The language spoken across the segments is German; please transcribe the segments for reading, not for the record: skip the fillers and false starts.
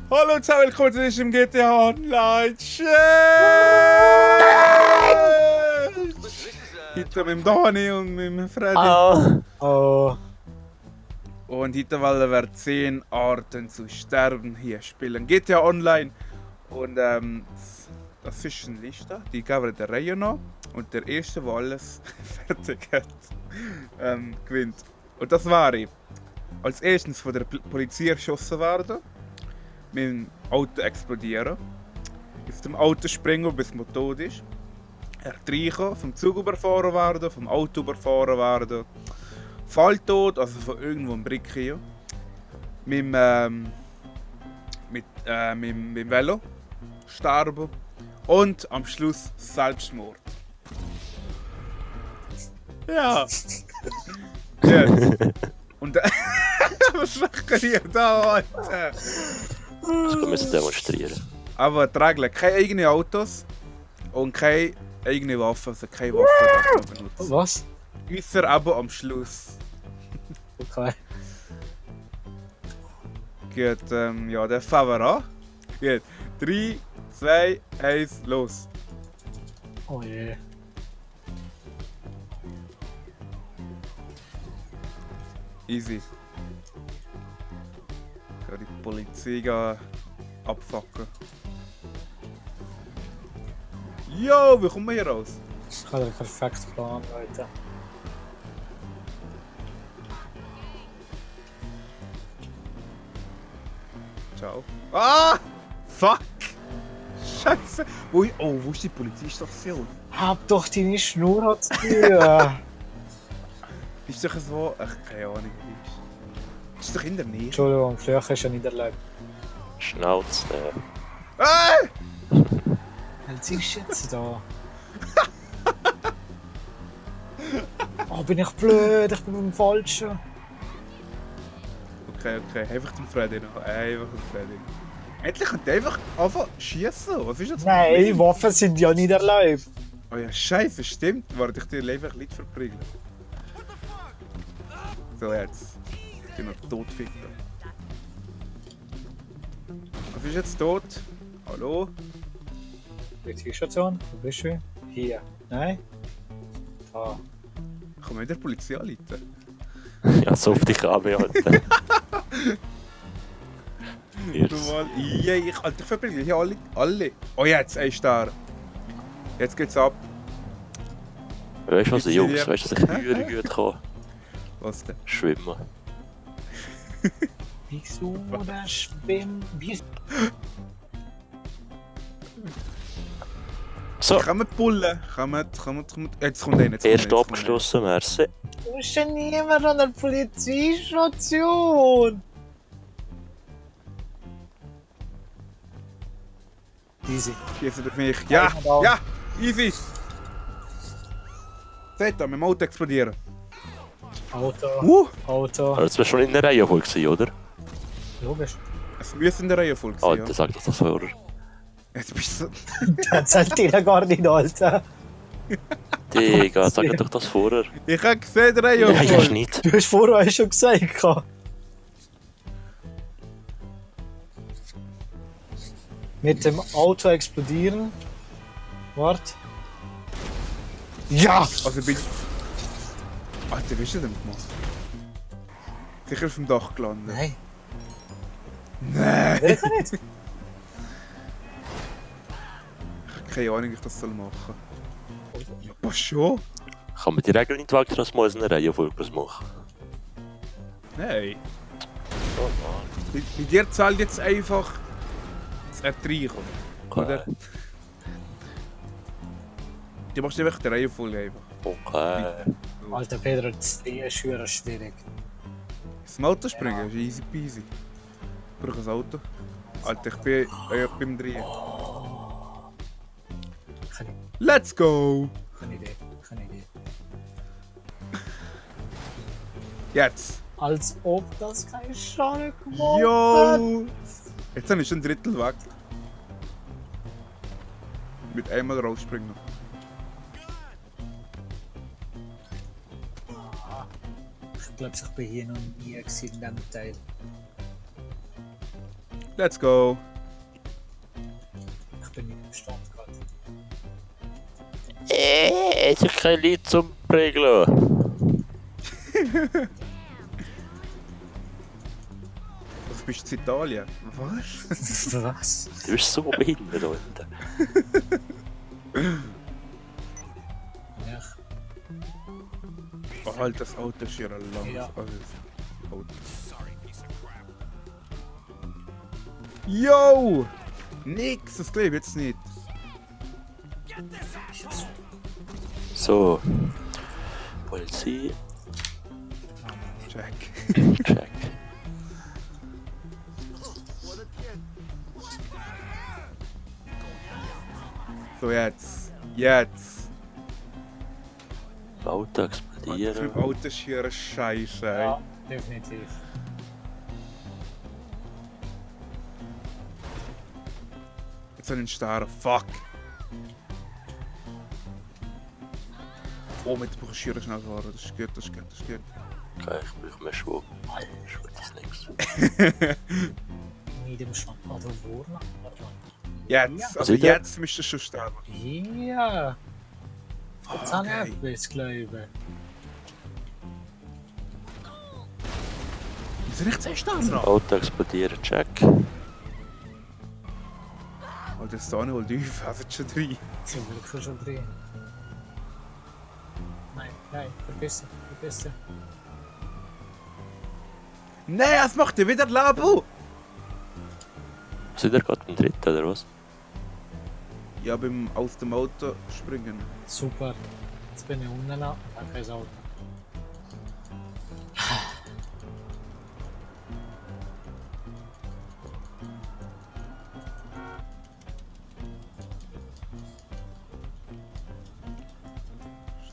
Hallo zusammen, willkommen zu diesem GTA Online Chat! Heute mit dem Dani und mit dem Freddy. Oh. Und heute wollen wir 10 Arten zu sterben hier spielen. GTA Online. Und das ist eine Liste, die geben wir der Reihe nach. Und der erste, der alles fertig hat, gewinnt. Und das wäre als erstens von der Polizei erschossen werden, mit dem Auto explodieren, auf dem Auto springen, bis man tot ist, ertrinken, vom Zug überfahren werden, vom Auto überfahren werden, Falltod, also von irgendwo ein Brick hier, mit dem Velo sterben und am Schluss Selbstmord. Ja. Jetzt. Und was machen ihr da, Alter? Wir müssen demonstrieren. Aber die Regel, keine eigenen Autos und keine eigene Waffen, also keine Waffen darf man benutzen. Was? Äußer aber am Schluss. Okay. Gut, ja, der fangen wir an. Gut, 3, 2, 1, los. Oh je. Easy. Kann die Polizei abfacken. Jo, wie kommen wir hier raus? Ich habe den perfekten Plan, Leute. Ciao. Ah! Fuck! Scheiße! Wo ist die Polizeistation? Hab doch deine Schnur zu tun. Ist doch so. Ach, keine Ahnung, wie ist. Ist doch in der Nähe. Entschuldigung, früher hast du ja nicht erlebt. Schnauze. Ah! Was siehst du jetzt da? Oh, bin ich blöd, ich bin beim Falschen. Okay. Einfach den Freddy noch. Einfach den Freddy. Endlich könnt ihr einfach anfangen schießen. Was ist das? Nein, Waffen sind ja nicht erlaubt. Oh ja, Scheiße, stimmt. Warte, ich dir einfach ein Lied verprügeln. So, jetzt. Ich bin noch totficken. Was ist jetzt tot? Hallo? Polizeistation, wo bist du? Hier. Nein? Da. Kann man wieder die Polizei anrufen? Ja, so auf dich an, Alter. Du mal. Ich verprügle hier alle. Oh, jetzt, ein Star. Jetzt geht's ab. Weißt du was, Jungs? Weißt du, dass ich Hühner gut kann? Was denn? Schwimmen. Wieso das Schwimmen? Wie? So, Kann man pullen? Kann man. Jetzt kommt einer. erster abgeschlossen, merci. Du bist ja niemand an der Polizeistation! Easy. Schießen durch mich. Ja! Ja! Easy! Seht ihr, mit dem Auto explodieren. Auto. Auto. Aber das war schon in der Reihe voll gewesen, oder? Logisch. Es müssen in der Reihe voll sein. Alter, sag das vorher. Jetzt bist du. Das zählt dir gar nicht, Alter. Digga, sag doch das vorher. Ich hab gesehen, der Reihe Nein, voll. hast nicht. Du hast vorher schon gesagt. Mit dem Auto explodieren. Warte. Ja! Also bin. Alter, wie hast du denn gemacht? Sicher auf dem Dach gelandet. Nein. Nein! Will ich nicht. Ich hab keine Ahnung, wie ich das machen soll. Ja, passt schon. Kann man die Regel nicht wegtun, dass man in einer Reihe voll machen? Nein. Oh Mann. Bei dir zählt jetzt einfach das Ertrinken. Oder? Okay. Du machst einfach die Reihe voll einfach. Okay. Alter Pedro, das ist schwierig. Das Auto springen ist easy peasy. Ich brauche ein Auto. Alter, ich bin beim Drehen. Keine Let's go! Idee. Jetzt! Als ob das kein Schaden gemacht hat. Yo! Jetzt habe ich schon ein Drittel weg. Mit einmal rausspringen. Ich glaube, ich bin hier noch nie in diesem Teil. Let's go. Ich bin nicht im Stand gerade. Es ist kein Lied zum Regeln. Du bist in Italien. Was? Was? Du bist so behindert, Alter. Ja. Oh, halt, das Auto ist hier lang. Ja. Auto. Yo! Nix, das glaube ich jetzt nicht. So. Polizei. Check. Check. So, jetzt. Jetzt. Auto Das explodieren. Auto ist hier eine Scheiße, ey. Ja, definitiv. Jetzt soll ich sterben. Fuck. Oh, mit der Schere schnell fahren. Das ist gut, das ist gut, das ist gut. Okay, ich brauche mehr Schwung. Schwung ist nichts. Nicht im Stand. Oder wo? Jetzt, also Seht ihr? jetzt müsstest du schon sterben. Ja. Jetzt habe Okay. ich etwas, glaube ich. Wieso nicht zuerst sterben noch? Auto explodieren, check. Oh, das ist da nicht wohl tief, also schon drin. Sind wir wirklich schon drin? Nein, nein, verpiss dich, verpiss dich. Nein, es macht ja wieder Labo! Seid ihr gerade im dritten, oder was? Ja, beim aus dem Auto springen. Super. Jetzt bin ich unten und habe kein Auto.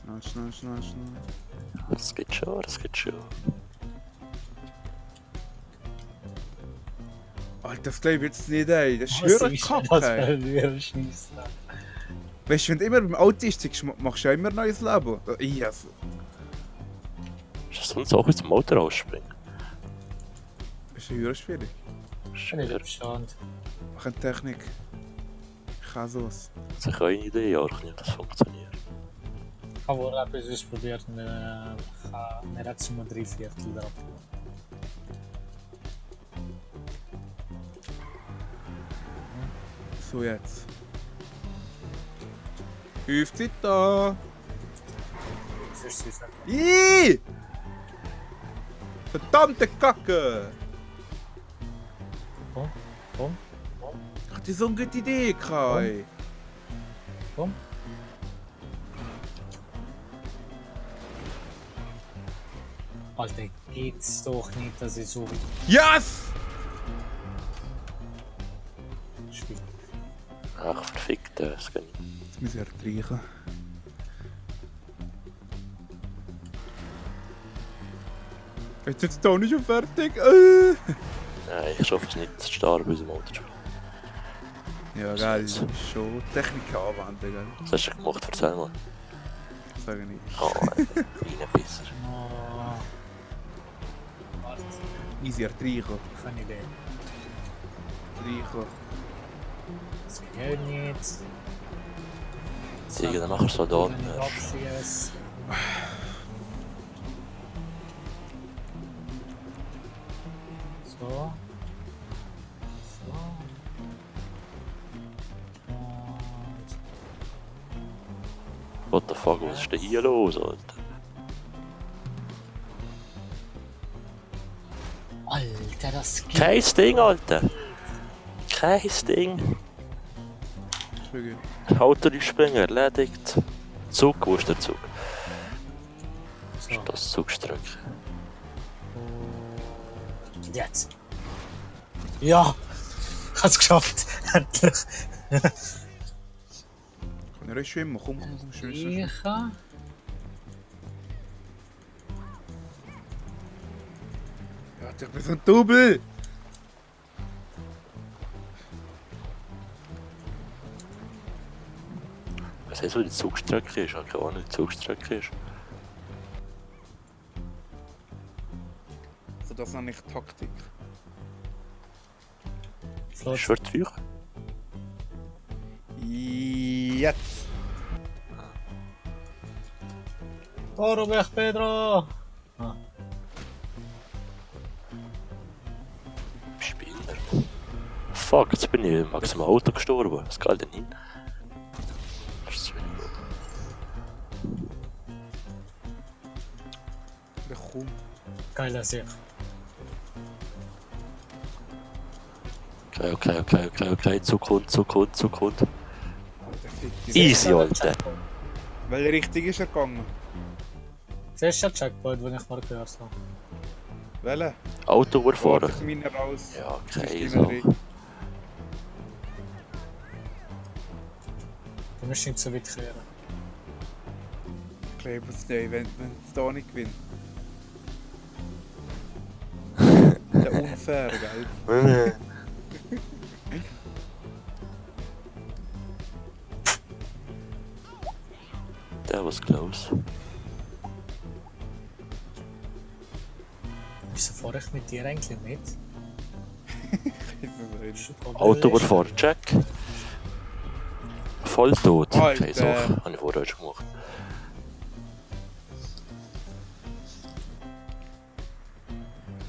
Schnell, schnell, schnell, schnell. Das geht schon, das geht schon. Alter, das glaube ich jetzt nicht, ey. Das ist Was höher ist das Kacke, ey. für ein Scheissen? Weißt du, wenn du immer beim Auto bist, machst du ja immer ein neues Labo. Ich also. Ist das sonst auch aus dem Auto rausspringen? Das ist ja höher schwierig. Ich bin nicht im Stand. Mach eine Technik. Ich kann sowas. Das ist keine Idee, ja, ich nicht, das funktioniert. Ich habe auch etwas ausprobiert und mir hat es nur 3/4 drauf. So jetzt. 50 da. Das ist süß. Ihhh! Verdammte Kacke! Komm, komm, Ich hatte so eine gute Idee gehabt, ey. komm. Alter, geht's doch nicht, dass ich so Yes! spiele. Ach, verfickt, das geht nicht. Jetzt muss ich ertreichen. Jetzt ist es da nicht schon fertig. Nein, ich schaffe es nicht zu sterben bei unserem Auto. Ja, geil. Das ist schon Technik anwenden, gell? Was hast du gemacht? Erzähl mal. Sag ich nicht. Oh, kleiner Pisser. Oh. Warte, Easy ertreichen. keine Idee. Ertreichen. Das geht nicht. Die dann nachher so da. Wenn ich abschieße. So. So. Und What the fuck, was ist denn hier los, Alter? Alter, das geht. Kein Ding, Alter! Kein Ding! Ist schon gut. Autosprung erledigt. Zug, wo ist der Zug? So. Ist das Zugstrecke? Und jetzt. Ja! Ich hab's geschafft! Endlich! Kann ich schwimmen? Komm, komm, komm, schwimm, schwimm. Ich. Ja, ich bin so ein Double! Was heißt, wo die Zugstrecke ist? Ich habe keine Ahnung, wie die Zugstrecke ist. Also das nenne ich Taktik. Flot. Schwertfeuer? Jetzt. Toro weg, Pedro! Ah, Spinner. Fuck, jetzt bin ich Max im Auto gestorben. Was geht denn hin? Das ist zu wenig. Komm. geiler Sieg. Okay. Zukunft. Alter, fick dich. Easy, Alter. Welche Richtung ist er gegangen? Siehst du den Checkpoint, den ich mal gehört habe? Welche? Auto Fahrt überfahren. aus meiner raus. Ja, Sonst okay, gehen so. wir rein. Du musst nicht so weit kehren. Ich glaube es nicht, wenn es da nicht gewinnt. Der unfair, gell? That was close. Wieso fahre ich mit dir eigentlich mit? Ich weiß es nicht. Auto überfahren, check. Voll tot. Okay, so. Alter. Habe ich vorher schon gemacht.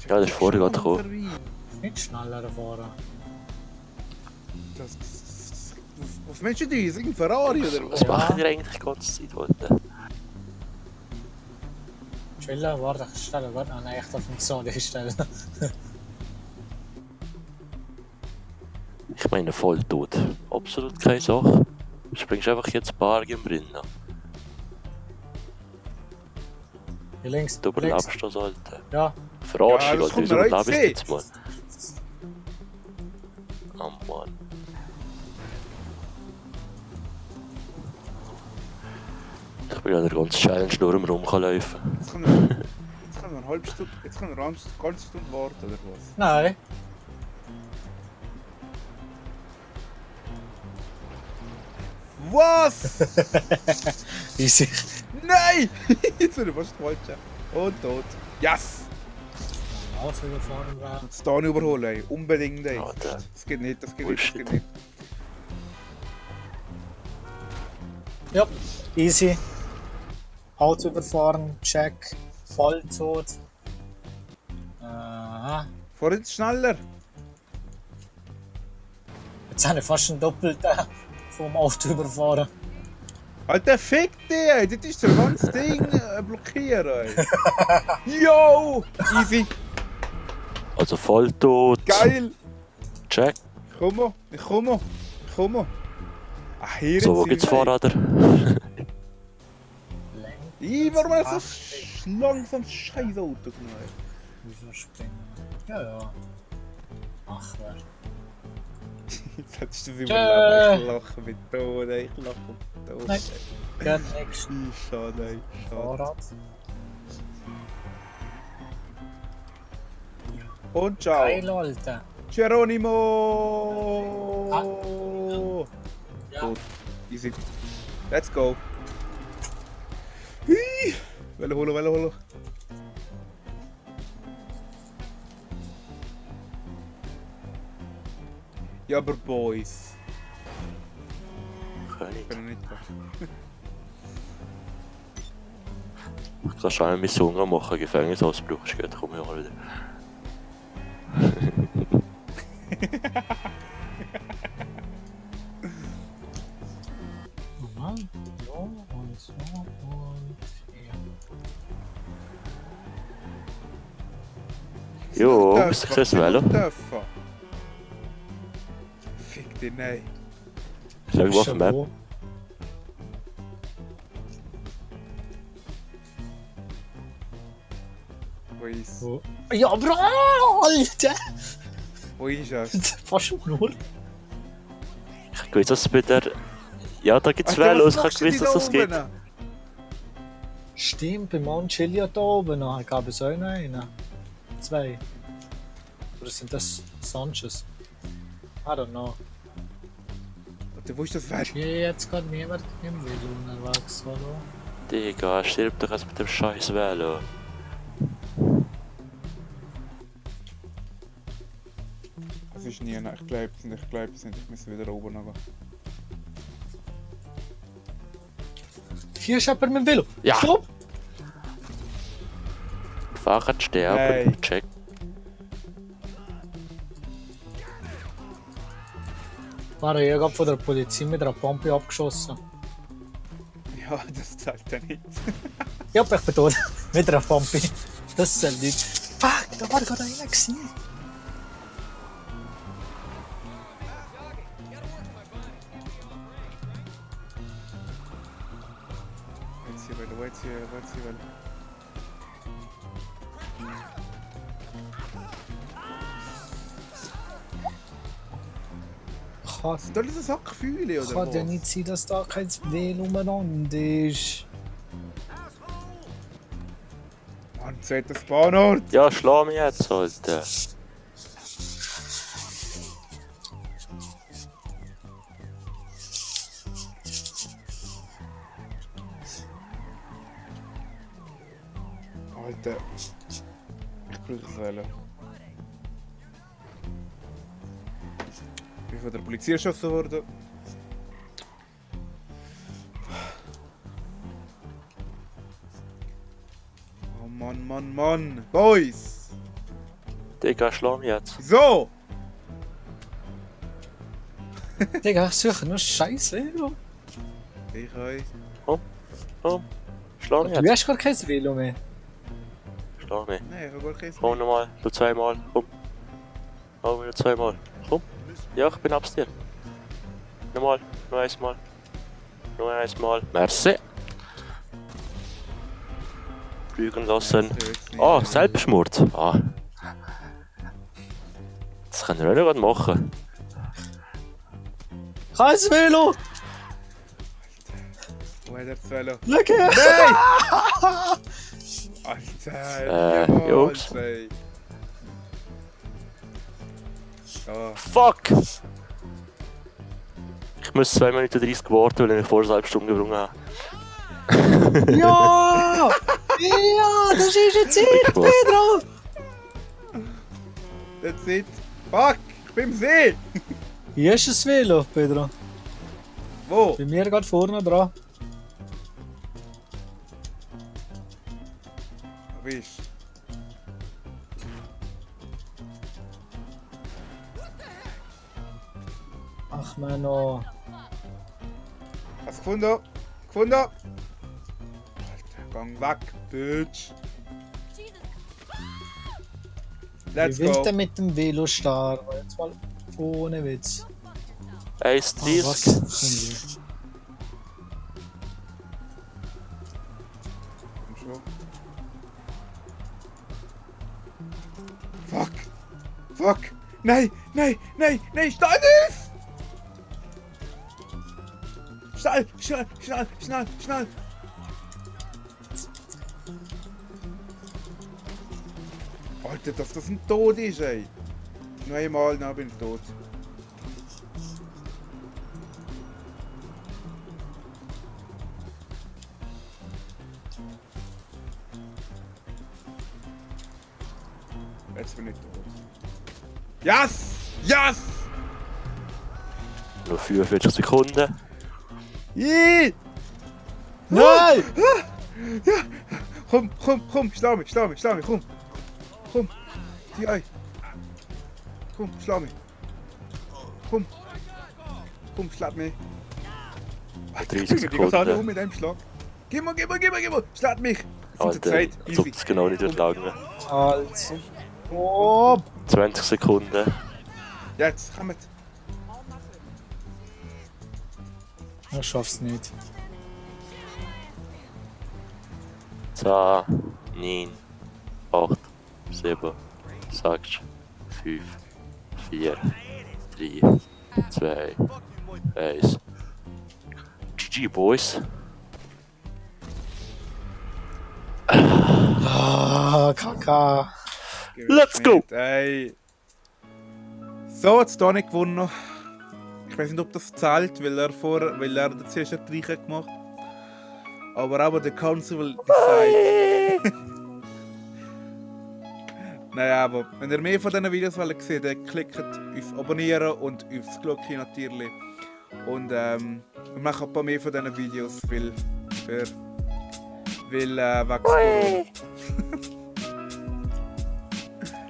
Ja, das ist vorher gerade gekommen. Nicht schneller fahren. Was meinst du, ist irgendein Ferrari oder was? Was machen die eigentlich die ganze Zeit heute? Chillen, warte, ich stelle, warte. Ah, nein, ich darf nicht so die stellen. Ich meine voll tot. Absolut keine Sache. Du springst einfach jetzt Berg im Rennen. Hier links. Du links. überlebst das, Alter. Ja, Verarsch Ja, dich, das Alter. kommt Wieso mir überlebst du heute jetzt, Mann? Oh Mann. Ich bin an der ganzen Challenge nur rumlaufen. Jetzt können wir eine halbe Stunde, jetzt können wir eine ganze Stunde warten, oder was? nein. Was? Easy. Nein! Jetzt bin ich fast falsch. Und tot. Yes! Auto gefahren war. Das da nicht überholen, ey. Unbedingt, ey. Alter. Das geht nicht, das geht Bullshit. nicht. Ja, easy. Auto überfahren, check. Voll tot. Aha. Fahr jetzt schneller. Jetzt habe ich fast einen Doppelten vom Auto überfahren. Alter, fick dich, ey. Das ist das ganze Ding blockieren, ey. Yo! Easy. Also voll tot. Geil. Check. Ich komme. Ach, hier So, wo sind gibt's sie, Fahrräder? ey. Warum hast du so langsames Scheiß-Auto genommen? Wieso springen? Ja. Ach, wer. Jetzt hättest du das Tschö. überlebt. Ich lache mit Tod, ey. Ich lache mit Tod. Nein. Geht nix. Schade, ey. Schade. Fahrrad. Und ciao. Geil, Alter. Geronimo! Ja. Gut. Easy. Let's go. Hi. Welle holen. Ja, aber Boys. Kann Ich nicht. kann nicht machen. Ich kann schon eine Mission machen, Gefängnisausbruch ist gut, komm ich mal wieder. Nochmal. So und so und hier. Jo, bist du das Velo? Dörfer. Fick dich, nein. Schau mal auf Bist die du Map. wo? Boys. Wo? Ja, Bro, Alter! Wo ist er? Fast nur. Ich weiß, dass es bei der... Ja, da gibt's Alter, Velos, was ich machst du weiß, dass das da geht. oben? Stimmt, bei Mount Chiliad da oben noch gab es auch noch einen. 2. Oder sind das Sanchez? I don't know. Alter, wo ist das Weg? Hier jetzt gerade niemand im Velo unterwegs, hallo? Digga, stirb doch erst mit dem scheiß Velo. Das ist ist nie. Ich glaube es nicht, ich muss wieder oben noch gehen. Hier ist jemand mit dem Velo. Ja. Stopp! Fahrrad sterben. Nein. Check. Warte, ich habe von der Polizei mit einer Pumpe abgeschossen. Ja, das zählt ja nicht. Ja, ich bin tot. Mit einer Pumpe. Das zählt nicht. Fuck, da war gerade einer gewesen. Jetzt hier. Sind das alles Sackgefühle oder Kann was? ja nicht sein, dass da kein Velo umeinander ist. Mann, zweiter Spawnort! Ja, schlag mich jetzt, Alter. Alter. Ich brauche das Velo. Ich bin von der Polizei erschossen worden. Oh Mann. Boys! Digga, schlag mich jetzt. So! Digga, ich suche nur scheiß Velo. Ich euch. Komm. Schlag mich Du jetzt. hast gar kein Velo mehr. Schlag mich. Nein, ich habe gar keins. Komm nochmal. Du zweimal. Komm. Komm wieder zweimal. Komm. Ja, ich bin abs dir. Nochmal. Noch einmal. Noch einmal. Merci. Flügen lassen. Ah, Selbstmord. Ah. Das können wir auch nicht machen. Kein Velo! Wo hat er das Velo? Schau her! Nein! Alter, Jungs. ey. Oh, Fuck! Ich muss 2 Minuten 30 warten, weil ich vorher eine halbe Stunde gebrungen habe. Ja! Ja, das ist jetzt it, Pedro! that's it. Fuck, ich bin im See. Hier ist ein Velo, Pedro. Wo? Bei mir gerade vorne dran. Wo bist Ach, Mano. Hast du gefunden? Alter, gang weg, Bitch. Let's Wie will go. der mit dem Velo starten? Jetzt mal ohne Witz. 1,30. was? Komm schon. Fuck. Nein, Steinif! Schnell. Alter, dass das ein Tod ist, ey. Noch einmal, dann bin ich tot. Jetzt bin ich tot. Yes! Noch 45 Sekunden. Yeah! Nein! Komm, schlag mich, komm. Die Ei. Komm, schlag mich. Komm, schlag mich. 30 Die geht alle Sekunden. um mit einem Schlag. Gib mal, schlag mich. Sind zu Alter, zweit, als ob easy. das genau nicht wird lange. Halt. Oh, 20 Sekunden. Jetzt, kommt. ich schaff's nicht. 10, 9, 8, 7, 6, 5, 4, 3, 2, 1. GG, Boys. Ah, Kaka. Let's go! Ey. So, jetzt da nicht gewonnen. Ich weiß nicht, ob das zählt, weil er den zuerst hat Reichen gemacht. Aber der Council will decide. Naja, aber wenn ihr mehr von diesen Videos wollt sehen, dann klickt auf Abonnieren und auf das Glöckchen natürlich. Und wir machen ein paar mehr von diesen Videos, weil wachsen.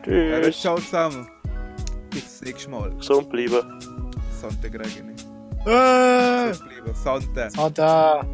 Tschüss. Ciao zusammen. Bis das nächste Mal. Gesund bleiben. Sante Gregini. Gesund bleiben. Sante. Santa.